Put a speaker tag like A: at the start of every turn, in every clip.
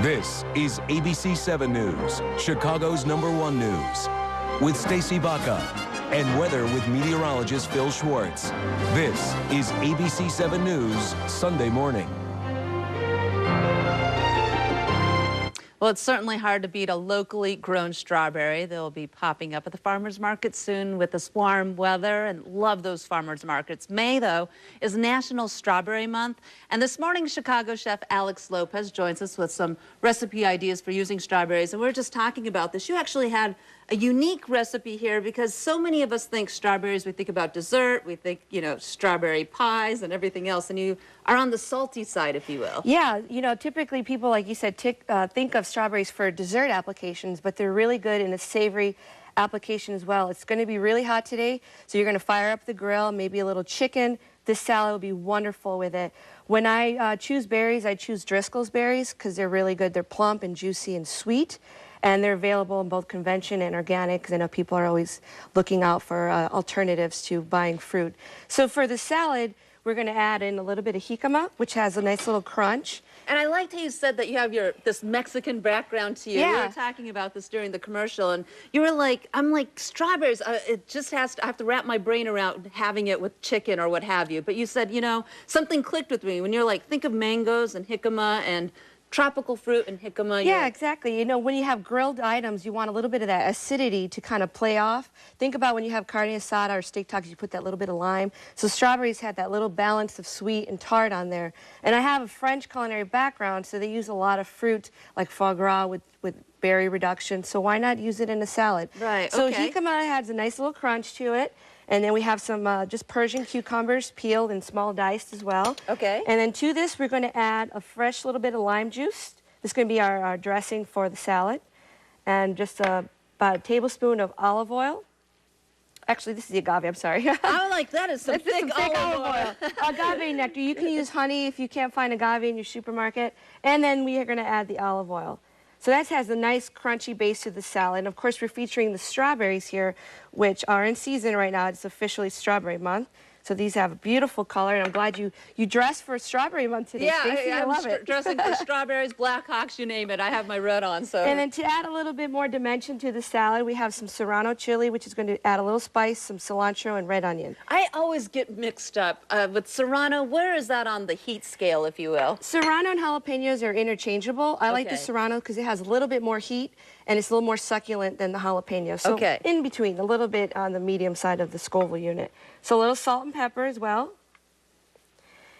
A: This is ABC 7 News, Chicago's #1 news, with Stacy Baca and weather with meteorologist Phil Schwartz. This is ABC 7 News, Sunday morning.
B: Well, it's certainly hard to beat a locally grown strawberry. They'll be popping up at the farmers market soon with this warm weather, and love those farmers markets. May, though, is National Strawberry Month, and this morning Chicago chef Alex Lopez joins us with some recipe ideas for using strawberries, and we're just talking about this. You actually had a unique recipe here because so many of us think strawberries, we think about dessert, we think, you know, strawberry pies and everything else, and you are on the salty side, if you will.
C: Yeah, you know, typically people, like you said, think of strawberries for dessert applications, but they're really good in a savory application as well. It's going to be really hot today, so you're going to fire up the grill, maybe a little chicken. This salad will be wonderful with it. When I choose berries, I choose Driscoll's berries because they're really good. They're plump and juicy and sweet. And they're available in both convention and organic, because I know people are always looking out for alternatives to buying fruit. So for the salad, we're going to add in a little bit of jicama, which has a nice little crunch.
B: And I liked how you said that you have this Mexican background to you.
C: Yeah.
B: We were talking about this during the commercial, and you were like, I'm like, strawberries, it just has to, I have to wrap my brain around having it with chicken or what have you. But you said, you know, something clicked with me when you're like, think of mangoes and jicama and tropical fruit and jicama.
C: Yeah, exactly. You know, when you have grilled items, you want a little bit of that acidity to kind of play off. Think about when you have carne asada or steak tacos, you put that little bit of lime. So strawberries had that little balance of sweet and tart on there. And I have a French culinary background, so they use a lot of fruit like foie gras with berry reduction. So why not use it in a salad?
B: Right,
C: so
B: okay.
C: jicama has a nice little crunch to it. And then we have some just Persian cucumbers peeled and small diced as well.
B: Okay.
C: And then to this, we're going to add a fresh little bit of lime juice. This is going to be our dressing for the salad. And just about a tablespoon of olive oil. Actually, this is the agave, I'm sorry.
B: I'm like, that is some thick olive oil.
C: Agave nectar. You can use honey if you can't find agave in your supermarket. And then we are going to add the olive oil. So that has a nice crunchy base to the salad. And of course, we're featuring the strawberries here, which are in season right now. It's officially Strawberry Month. So these have a beautiful color, and I'm glad you dressed for Strawberry Month today, Stacey.
B: Yeah,
C: I love it.
B: Dressing for strawberries, Blackhawks, you name it. I have my red on. So.
C: And then to add a little bit more dimension to the salad, we have some Serrano chili, which is going to add a little spice, some cilantro, and red onion.
B: I always get mixed up with Serrano. Where is that on the heat scale, if you will?
C: Serrano and jalapenos are interchangeable. I like the Serrano because it has a little bit more heat, and it's a little more succulent than the jalapeno. So in between, a little bit on the medium side of the Scoville unit. So a little salt and pepper as well.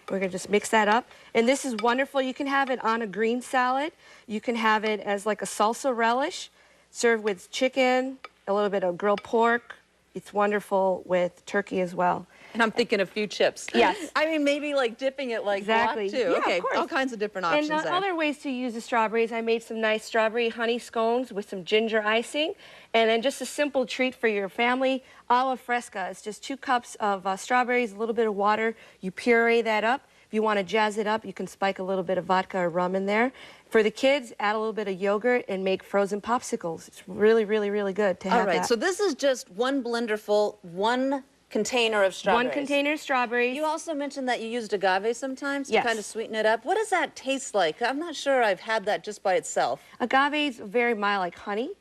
C: We're going to just mix that up. And this is wonderful. You can have it on a green salad. You can have it as like a salsa relish, served with chicken, a little bit of grilled pork. It's wonderful with turkey as well.
B: And I'm thinking a few chips.
C: Yes.
B: I mean, maybe like dipping it like
C: exactly.
B: Guac too.
C: Yeah,
B: okay,
C: of course.
B: all kinds of different options
C: and
B: there.
C: Other ways to use the strawberries, I made some nice strawberry honey scones with some ginger icing. And then just a simple treat for your family, alla fresca. It's just 2 cups of strawberries, a little bit of water. You puree that up. If you want to jazz it up, you can spike a little bit of vodka or rum in there. For the kids, add a little bit of yogurt and make frozen popsicles. It's really, really, really good to have that.
B: All right, so this is just 1 blender full, 1 container of strawberries.
C: 1 container of strawberries.
B: You also mentioned that you used agave sometimes to
C: Yes.
B: kind of sweeten it up. What does that taste like? I'm not sure I've had that just by itself.
C: Agave is very mild, like honey.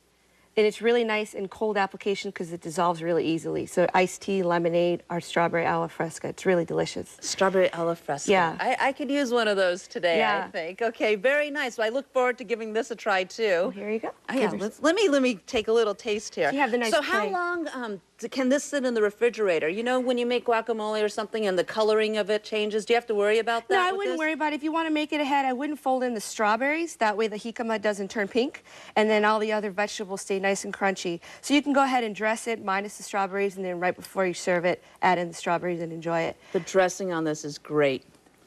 C: And it's really nice in cold application because it dissolves really easily. So iced tea, lemonade, or strawberry alla fresca. It's really delicious.
B: Strawberry alla fresca.
C: Yeah.
B: I could use one of those today, I think. Okay, very nice. Well, I look forward to giving this a try, too.
C: Oh, here you go.
B: Oh, yeah, let me take a little taste here.
C: So you have the nice
B: how long can this sit in the refrigerator? You know, when you make guacamole or something and the coloring of it changes, do you have to worry about that?
C: No, I wouldn't worry about it. If you want to make it ahead, I wouldn't fold in the strawberries. That way the jicama doesn't turn pink, and then all the other vegetables stay nice and crunchy. So you can go ahead and dress it minus the strawberries, and then right before you serve it, add in the strawberries and enjoy it.
B: The dressing on this is great.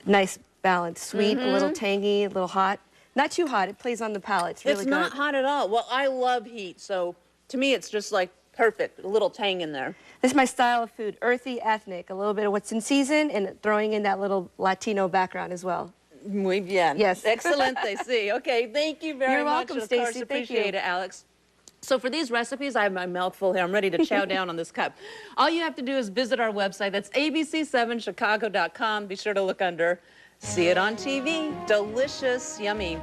C: Nice balance, sweet, a little tangy, a little hot. Not too hot. It plays on the palate. It's really good.
B: It's not hot at all. Well, I love heat, so to me it's just like perfect. A little tang in there.
C: This is my style of food, earthy, ethnic, a little bit of what's in season and throwing in that little Latino background as well.
B: Muy bien.
C: Yes.
B: Excelente, sí. Okay, thank you very much.
C: You're welcome,
B: Of course,
C: Stacey.
B: appreciate it, Alex. So for these recipes, I have my mouth full here. I'm ready to chow down on this cup. All you have to do is visit our website. That's abc7chicago.com. Be sure to look under See It on TV. Delicious, yummy.